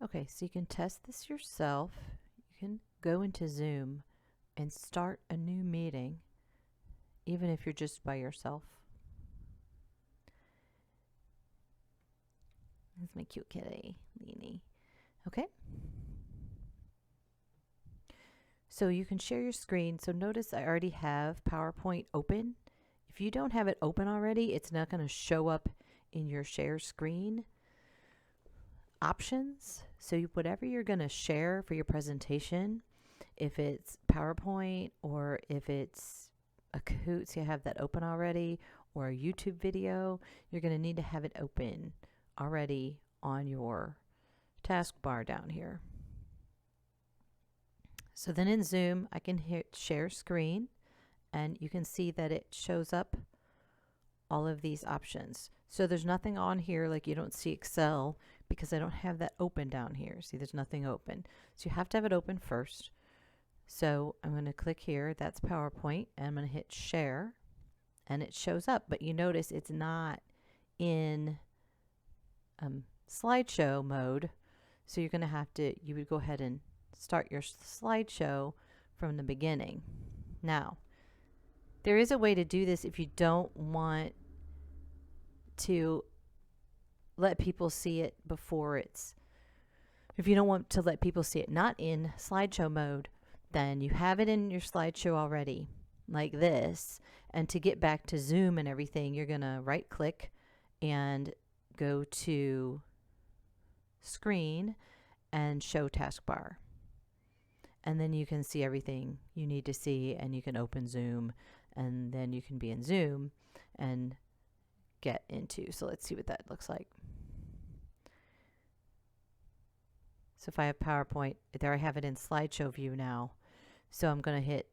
Okay, so you can test this yourself. You can go into Zoom and start a new meeting, even if you're just by yourself. That's my cute kitty, Leanie. Okay. So you can share your screen. So notice I already have PowerPoint open. If you don't have it open already, it's not going to show up in your share screen options. So whatever you're going to share for your presentation, if it's PowerPoint or if it's a Kahoot, so you have that open already, or a YouTube video, you're going to need to have it open already on your taskbar down here. So then in Zoom, I can hit share screen, and you can see that it shows up all of these options. So there's nothing on here, like you don't see Excel, because I don't have that open down here. See, there's nothing open. So you have to have it open first. So I'm going to click here, that's PowerPoint, and I'm going to hit share, and it shows up. But you notice it's not in slideshow mode. So you're going to have to, you would go ahead and start your slideshow from the beginning. Now, there is a way to do this if you don't want to let people see it before if you don't want to let people see it not in slideshow mode, then you have it in your slideshow already, like this. And to get back to Zoom and everything, you're going to right click and go to screen and show taskbar. And then you can see everything you need to see, and you can open Zoom, and then you can be in Zoom and get into. So let's see what that looks like. So if I have PowerPoint, there I have it in slideshow view now. So I'm going to hit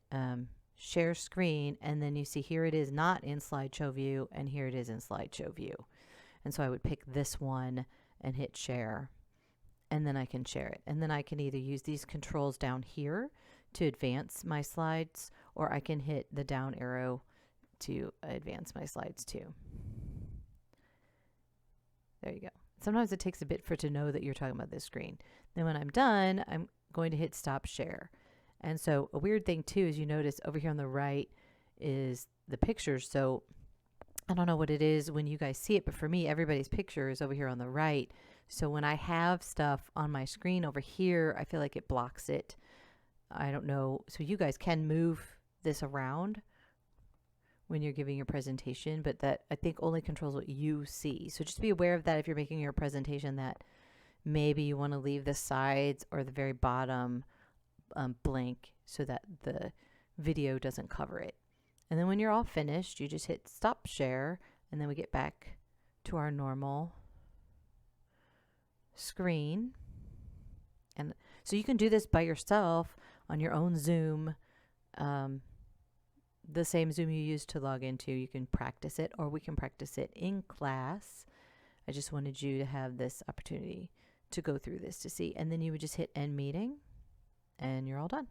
share screen, and then you see here it is not in slideshow view, and here it is in slideshow view. And so I would pick this one and hit share, and then I can share it. And then I can either use these controls down here to advance my slides, or I can hit the down arrow to advance my slides too. There you go. Sometimes it takes a bit for it to know that you're talking about this screen. Then when I'm done, I'm going to hit stop share. And so a weird thing too is you notice over here on the right is the pictures. So I don't know what it is when you guys see it, but for me, everybody's picture is over here on the right. So when I have stuff on my screen over here, I feel like it blocks it. I don't know. So you guys can move this around when you're giving your presentation, but that I think only controls what you see. So just be aware of that if you're making your presentation, that maybe you want to leave the sides or the very bottom blank so that the video doesn't cover it. And then when you're all finished, you just hit stop share, and then we get back to our normal screen. And so you can do this by yourself on your own Zoom, the same Zoom you used to log into. You can practice it, or we can practice it in class. I just wanted you to have this opportunity to go through this to see. And then you would just hit end meeting, and you're all done.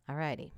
Alrighty.